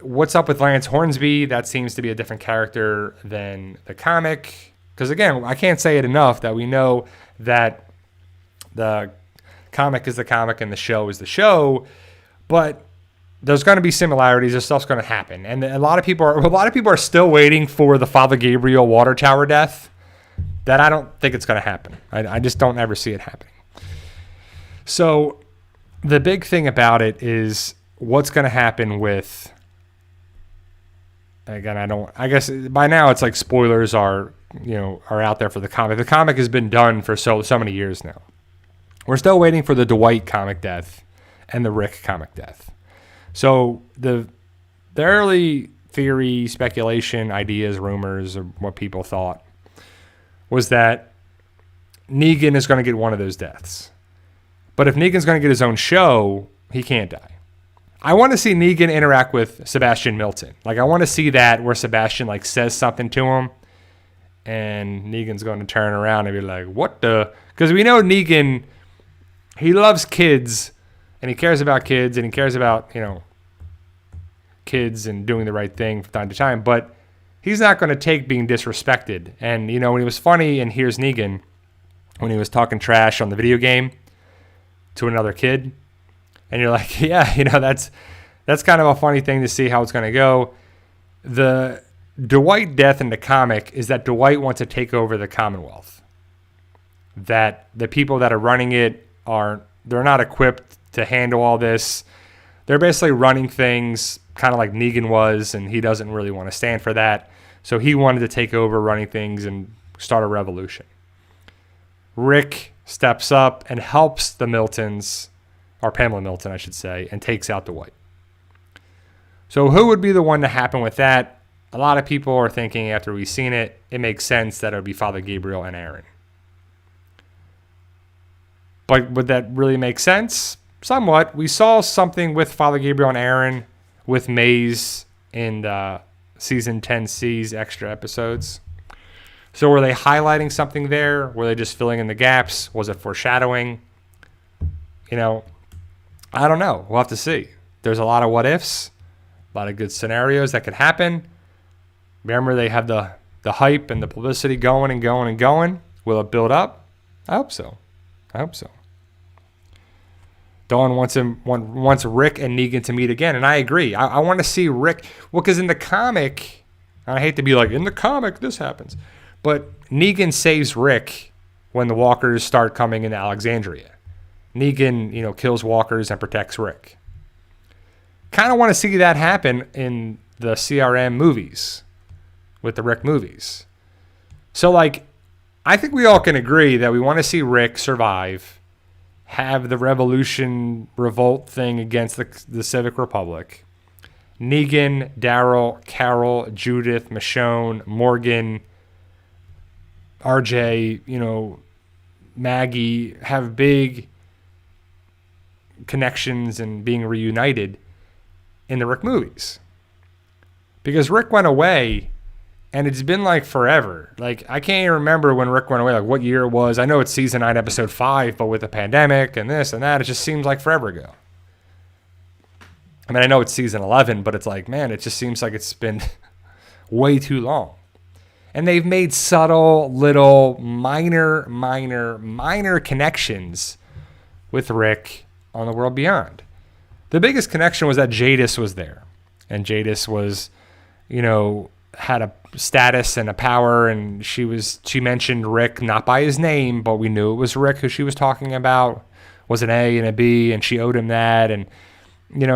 What's up with Lance Hornsby? That seems to be a different character than the comic. Because again, I can't say it enough that we know that the comic is the comic and the show is the show. But there's going to be similarities. This stuff's going to happen. And a lot of people are still waiting for the Father Gabriel water tower death. That I don't think it's going to happen. I just don't ever see it happening. So the big thing about it is what's going to happen with, again, I guess by now it's like spoilers are out there for the comic. The comic has been done for so many years now. We're still waiting for the Dwight comic death and the Rick comic death. So the early theory, speculation, ideas, rumors, or what people thought was that Negan is going to get one of those deaths. But if Negan's going to get his own show, he can't die. I want to see Negan interact with Sebastian Milton. Like, I want to see that where Sebastian, says something to him, and Negan's going to turn around and be like, what the? Because we know Negan, he loves kids, and he cares about kids, and he cares about, kids and doing the right thing from time to time, but he's not going to take being disrespected. And, when he was funny, and here's Negan, when he was talking trash on the video game to another kid, and you're like, yeah, that's kind of a funny thing to see how it's going to go. The Dwight death in the comic is that Dwight wants to take over the Commonwealth. That the people that are running it they're not equipped to handle all this. They're basically running things kind of like Negan was, and he doesn't really want to stand for that. So he wanted to take over running things and start a revolution. Rick steps up and helps the Miltons, or Pamela Milton, I should say, and takes out Dwight. So who would be the one to happen with that? A lot of people are thinking after we've seen it, it makes sense that it would be Father Gabriel and Aaron. But would that really make sense? Somewhat. We saw something with Father Gabriel and Aaron with Maze in season 10C's extra episodes. So were they highlighting something there? Were they just filling in the gaps? Was it foreshadowing? You know, I don't know. We'll have to see. There's a lot of what ifs, a lot of good scenarios that could happen. Remember, they have the hype and the publicity going and going and going. Will it build up? I hope so. Dawn wants Rick and Negan to meet again, and I agree. I want to see Rick. Well, because in the comic, and I hate to be like, in the comic, this happens. But Negan saves Rick when the walkers start coming into Alexandria. Negan, kills walkers and protects Rick. Kind of want to see that happen in the CRM movies, with the Rick movies. So, I think we all can agree that we want to see Rick survive, have the revolution revolt thing against the Civic Republic. Negan, Daryl, Carol, Judith, Michonne, Morgan, RJ, Maggie have big connections and being reunited in the Rick movies. Because Rick went away, and it's been forever. I can't even remember when Rick went away, what year it was. I know it's season 9, episode 5, but with the pandemic and this and that, it just seems like forever ago. I mean, I know it's season 11, but it's it just seems like it's been way too long. And they've made subtle, little, minor connections with Rick on the World Beyond. The biggest connection was that Jadis was there. And Jadis was, had a status and a power, and she mentioned Rick not by his name, but we knew it was Rick who she was talking about. Was an A and a B, and she owed him that. And,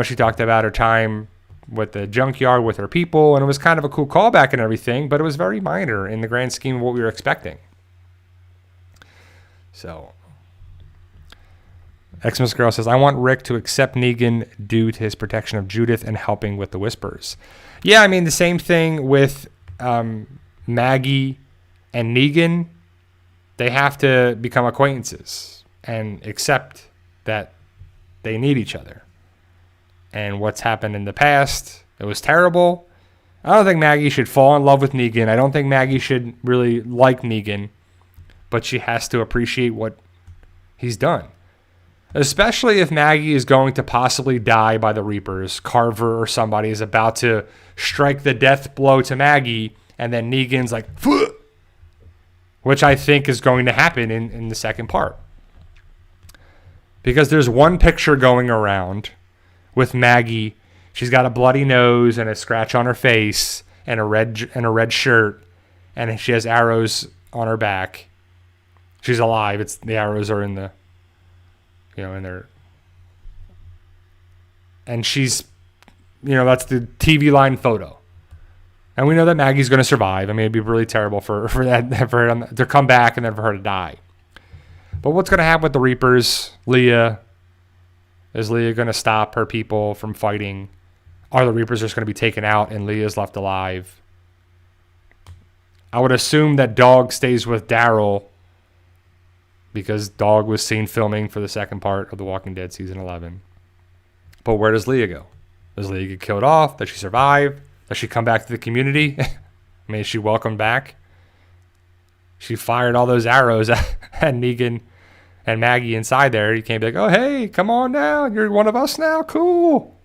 she talked about her time with the junkyard with her people, and it was kind of a cool callback and everything, but it was very minor in the grand scheme of what we were expecting. So, Xmas Girl says, I want Rick to accept Negan due to his protection of Judith and helping with the Whispers. Yeah, I mean, the same thing with Maggie and Negan. They have to become acquaintances and accept that they need each other. And what's happened in the past, it was terrible. I don't think Maggie should fall in love with Negan. I don't think Maggie should really like Negan. But she has to appreciate what he's done. Especially if Maggie is going to possibly die by the Reapers. Carver or somebody is about to strike the death blow to Maggie. And then Negan's like, Fuh! Which I think is going to happen in the second part. Because there's one picture going around with Maggie. She's got a bloody nose and a scratch on her face and a red shirt, and she has arrows on her back. She's alive. The arrows are in the, in there. And she's, that's the TV line photo. And we know that Maggie's going to survive. I mean, it'd be really terrible for her to come back and then for her to die. But what's going to happen with the Reapers? Leah. Is Leah going to stop her people from fighting? Are the Reapers just going to be taken out and Leah's left alive? I would assume that Dog stays with Daryl because Dog was seen filming for the second part of The Walking Dead season 11. But where does Leah go? Does Leah get killed off? Does she survive? Does she come back to the community? I mean, is she welcomed back? She fired all those arrows at Negan and Maggie inside there. You can't be like, oh, hey, come on now. You're one of us now. Cool.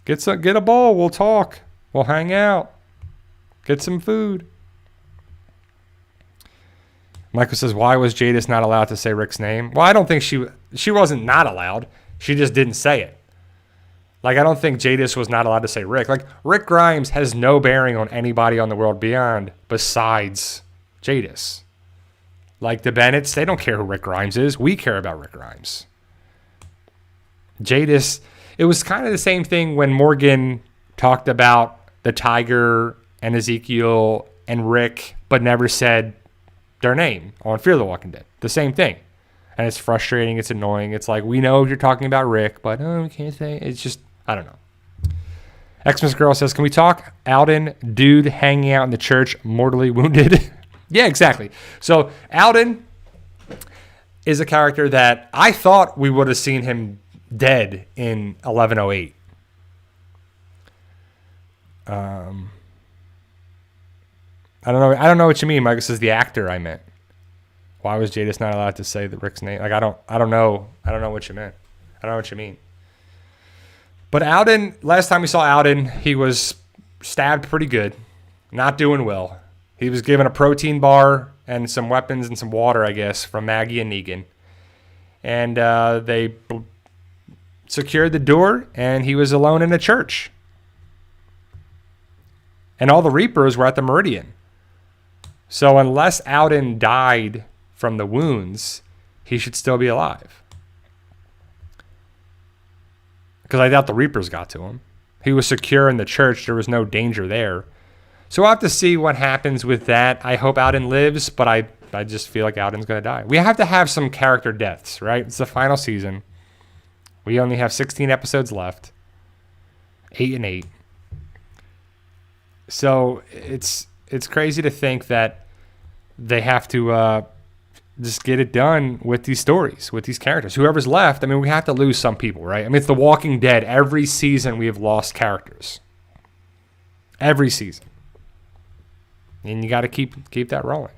Get a bowl. We'll talk. We'll hang out. Get some food. Michael says, why was Jadis not allowed to say Rick's name? Well, I don't think she wasn't not allowed. She just didn't say it. I don't think Jadis was not allowed to say Rick. Rick Grimes has no bearing on anybody on the World Beyond besides Jadis. The Bennetts, they don't care who Rick Grimes is. We care about Rick Grimes. Jadis, it was kind of the same thing when Morgan talked about the tiger and Ezekiel and Rick, but never said their name on Fear the Walking Dead. The same thing. And it's frustrating. It's annoying. It's we know you're talking about Rick, but we can't say. It's just, I don't know. Xmas Girl says, can we talk Alden, dude hanging out in the church, mortally wounded? Yeah, exactly. So Alden, is a character that I thought we would have seen him dead in 1108. I don't know what you mean. Michael says the actor I meant. Why was Jadis not allowed to say the Rick's name? Like I don't know what you meant. I don't know what you mean. But Alden, last time we saw Alden, he was stabbed pretty good. Not doing well. He was given a protein bar and some weapons and some water, I guess, from Maggie and Negan. And they secured the door, and he was alone in a church. And all the Reapers were at the Meridian. So unless Alden died from the wounds, he should still be alive. Because I doubt the Reapers got to him. He was secure in the church. There was no danger there. So we'll have to see what happens with that. I hope Alden lives, but I just feel like Alden's going to die. We have to have some character deaths, right? It's the final season. We only have 16 episodes left. 8 and 8. So it's crazy to think that they have to just get it done with these stories, with these characters. Whoever's left, I mean, we have to lose some people, right? I mean, it's The Walking Dead. Every season we have lost characters. Every season. And you got to keep that rolling.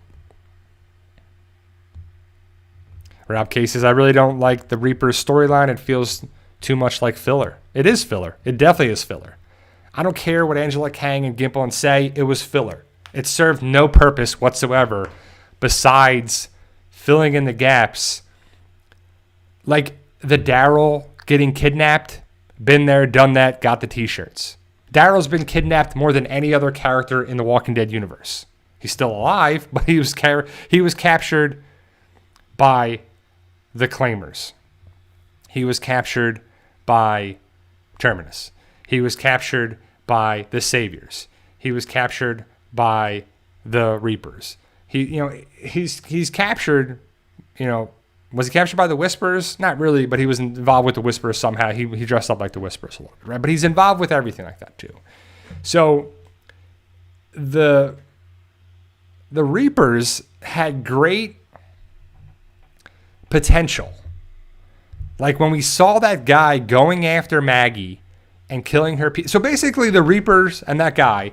Rob Case says, I really don't like the Reaper's storyline. It feels too much like filler. It is filler. It definitely is filler. I don't care what Angela Kang and Gimple say. It was filler. It served no purpose whatsoever besides filling in the gaps. Like the Daryl getting kidnapped, been there, done that, got the t-shirts. Daryl's been kidnapped more than any other character in the Walking Dead universe. He's still alive, but he was captured by the Claimers. He was captured by Terminus. He was captured by the Saviors. He was captured by the Reapers. He's captured, was he captured by the Whisperers? Not really, but he was involved with the Whisperers somehow. He dressed up like the Whisperers a little bit, right? But he's involved with everything like that too. So the Reapers had great potential. Like when we saw that guy going after Maggie and killing her people. So basically the Reapers and that guy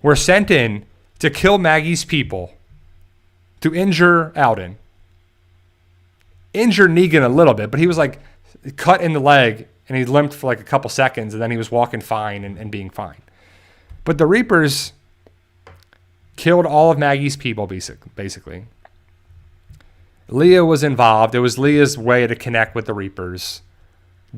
were sent in to kill Maggie's people, to injure Alden, injure Negan a little bit, but he was like cut in the leg and he limped for like a couple seconds and then he was walking fine and being fine. But the Reapers killed all of Maggie's people basically. Leah was involved. It was Leah's way to connect with the Reapers.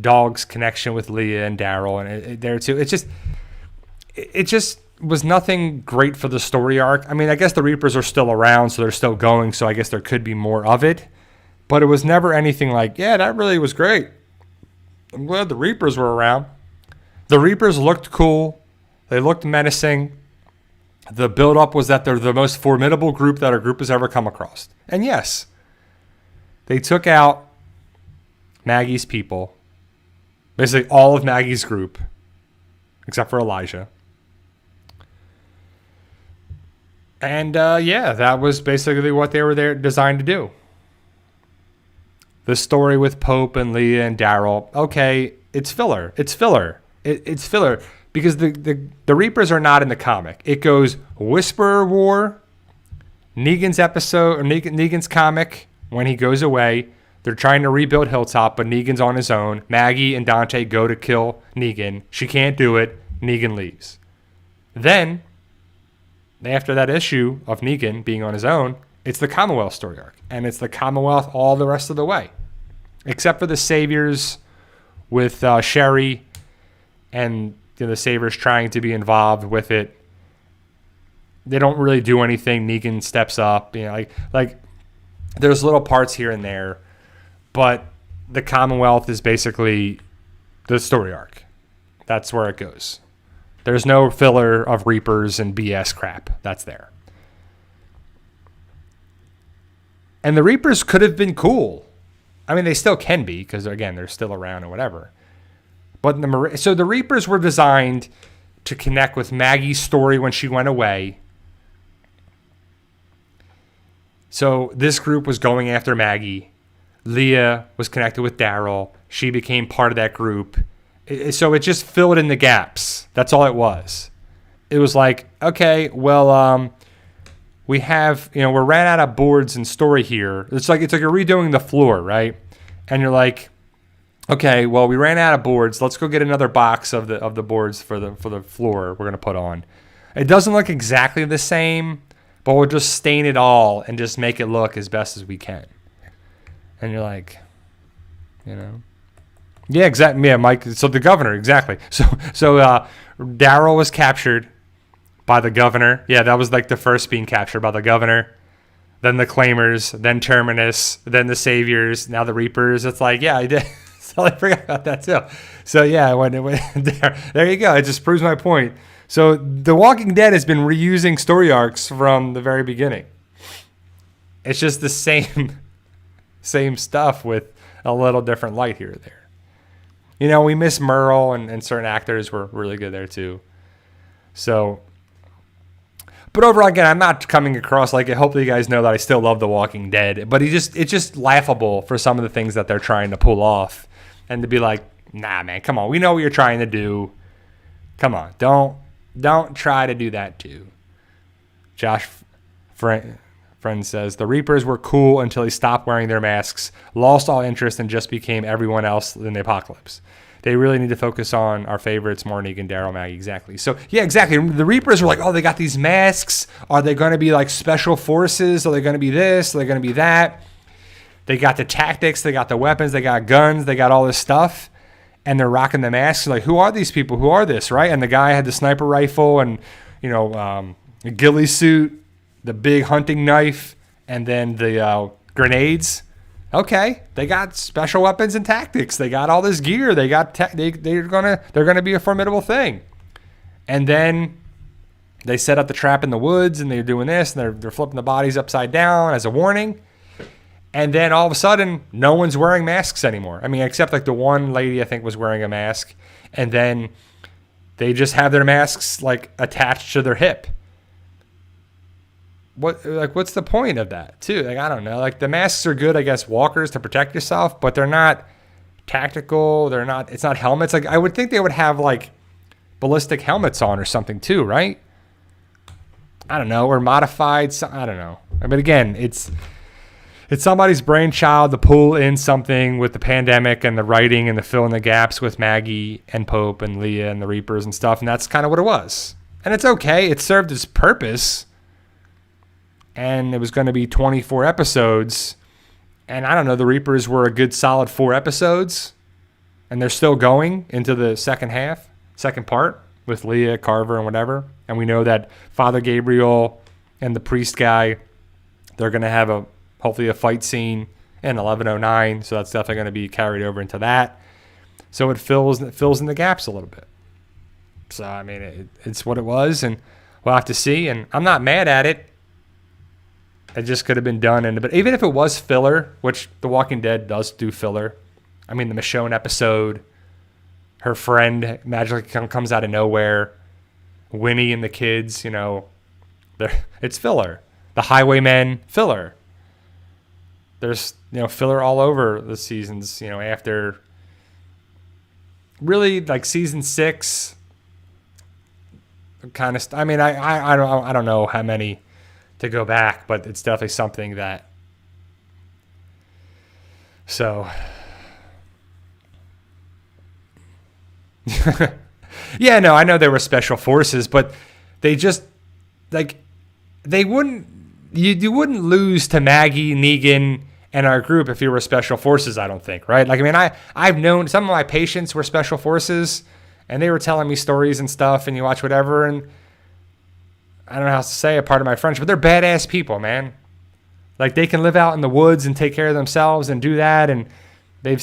Dog's connection with Leah and Daryl and there too. It just was nothing great for the story arc. I mean, I guess the Reapers are still around, so they're still going, so I guess there could be more of it. But it was never anything like, yeah, that really was great. I'm glad the Reapers were around. The Reapers looked cool. They looked menacing. The build-up was that they're the most formidable group that our group has ever come across. And yes, they took out Maggie's people. Basically all of Maggie's group, except for Elijah. And that was basically what they were there designed to do. The story with Pope and Leah and Daryl, okay, it's filler. It's filler. It's filler because the Reapers are not in the comic. It goes Whisperer War, Negan's episode, or Negan's comic when he goes away. They're trying to rebuild Hilltop, but Negan's on his own. Maggie and Dante go to kill Negan. She can't do it. Negan leaves. Then, after that issue of Negan being on his own, it's the Commonwealth story arc. And it's the Commonwealth all the rest of the way. Except for the Saviors with Sherry and the Saviors trying to be involved with it. They don't really do anything. Negan steps up. Like there's little parts here and there. But the Commonwealth is basically the story arc. That's where it goes. There's no filler of Reapers and BS crap. That's there. And the Reapers could have been cool. I mean, they still can be because, again, they're still around or whatever. But so the Reapers were designed to connect with Maggie's story when she went away. So this group was going after Maggie. Leah was connected with Daryl. She became part of that group. So it just filled in the gaps. That's all it was. It was like, okay, well, we have, we're ran out of boards and story here. It's like you're redoing the floor, right? And you're like, okay, well, we ran out of boards. Let's go get another box of the boards for the floor we're gonna put on. It doesn't look exactly the same, but we'll just stain it all and just make it look as best as we can. And you're like, yeah, exactly. Yeah, Mike. So the governor, exactly. So Daryl was captured by the governor. Yeah, that was like the first being captured by the governor. Then the claimers, then Terminus, then the saviors, now the reapers. It's like, yeah, I did. So I forgot about that too. So yeah, when it went there you go. It just proves my point. So The Walking Dead has been reusing story arcs from the very beginning. It's just the same stuff with a little different light here or there. We miss Merle and certain actors were really good there too. So, but overall, again, I'm not coming across like it. Hopefully you guys know that I still love The Walking Dead, but it's just laughable for some of the things that they're trying to pull off, and to be like, nah, man, come on, we know what you're trying to do. Come on, don't try to do that too. Josh Friend says, the Reapers were cool until they stopped wearing their masks, lost all interest, and just became everyone else in the apocalypse. They really need to focus on our favorites, Negan, Daryl, Maggie. Exactly. So, yeah, exactly. The Reapers were like, oh, they got these masks. Are they going to be like special forces? Are they going to be this? Are they going to be that? They got the tactics. They got the weapons. They got guns. They got all this stuff. And they're rocking the masks. Like, who are these people? Who are this, right? And the guy had the sniper rifle and, a ghillie suit, the big hunting knife, and then the grenades. Okay, they got special weapons and tactics. They got all this gear. They got they're gonna be a formidable thing. And then they set up the trap in the woods, and they're doing this, and they're flipping the bodies upside down as a warning. And then all of a sudden, no one's wearing masks anymore. I mean, except like the one lady I think was wearing a mask, and then they just have their masks like attached to their hip. What's the point of that too? Like, I don't know. Like, the masks are good, I guess, walkers to protect yourself, but they're not tactical. It's not helmets. Like, I would think they would have like ballistic helmets on or something too, right? I don't know, or modified. I don't know. But again, it's somebody's brainchild to pull in something with the pandemic and the writing and the fill in the gaps with Maggie and Pope and Leah and the Reapers and stuff, and that's kind of what it was. And it's okay. It served its purpose. And it was going to be 24 episodes. And I don't know, the Reapers were a good solid 4 episodes. And they're still going into the second part with Leah, Carver, and whatever. And we know that Father Gabriel and the priest guy, they're going to have hopefully a fight scene in 1109. So that's definitely going to be carried over into that. So it fills in the gaps a little bit. So, I mean, it's what it was. And we'll have to see. And I'm not mad at it. It just could have been done. But even if it was filler, which The Walking Dead does do filler. I mean, the Michonne episode, her friend magically comes out of nowhere. Winnie and the kids, it's filler. The Highwaymen, filler. There's, filler all over the seasons, after really like season 6 kind of I mean, I don't know how many to go back, but it's definitely something that. So, yeah, no, I know they were special forces, but they just like you wouldn't lose to Maggie, Negan, and our group if you were special forces. I don't think, right? Like, I mean, I've known some of my patients were special forces, and they were telling me stories and stuff, and you watch whatever, and I don't know how else to say a part of my friendship, but they're badass people, man. Like, they can live out in the woods and take care of themselves and do that, and they've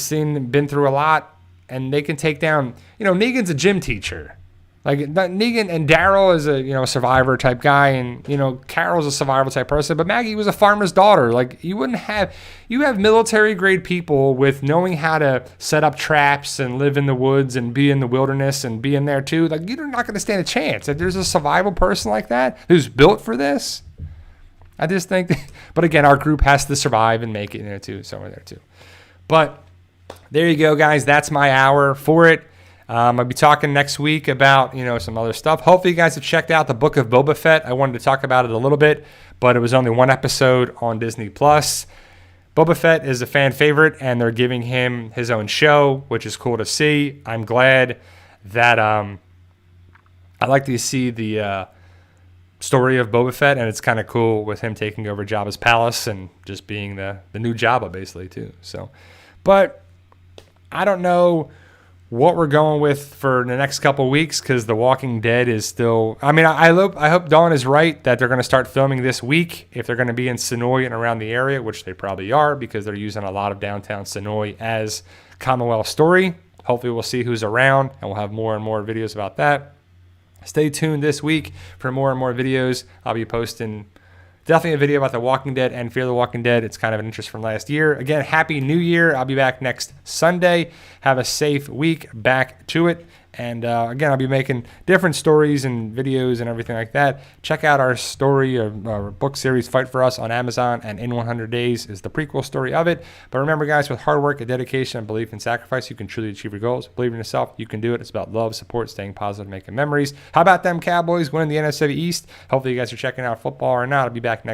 been through a lot, and they can take down, Negan's a gym teacher. Like, Negan and Daryl is a survivor type guy, and Carol's a survival type person, but Maggie was a farmer's daughter. Like, you have military grade people with knowing how to set up traps and live in the woods and be in the wilderness and be in there too. Like, you're not going to stand a chance. If there's a survival person like that who's built for this, I just think, but again, our group has to survive and make it in there too. So we're there too. But there you go, guys. That's my hour for it. I'll be talking next week about, some other stuff. Hopefully you guys have checked out the Book of Boba Fett. I wanted to talk about it a little bit, but it was only one episode on Disney+. Boba Fett is a fan favorite, and they're giving him his own show, which is cool to see. I'm glad that I like to see the story of Boba Fett, and it's kind of cool with him taking over Jabba's palace and just being the new Jabba, basically, too. So, but I don't know what we're going with for the next couple of weeks because The Walking Dead is still... I mean, I hope Dawn is right that they're going to start filming this week if they're going to be in Sonoy and around the area, which they probably are because they're using a lot of downtown Sonoy as Commonwealth story. Hopefully we'll see who's around, and we'll have more and more videos about that. Stay tuned this week for more and more videos. I'll be posting definitely a video about The Walking Dead and Fear the Walking Dead. It's kind of an interest from last year. Again, Happy New Year. I'll be back next Sunday. Have a safe week. Back to it. And again, I'll be making different stories and videos and everything like that. Check out our story, our book series, Fight for Us, on Amazon. And In 100 Days is the prequel story of it. But remember, guys, with hard work, dedication, and belief and sacrifice, you can truly achieve your goals. Believe in yourself. You can do it. It's about love, support, staying positive, making memories. How about them Cowboys winning the NFC East? Hopefully you guys are checking out football or not. I'll be back next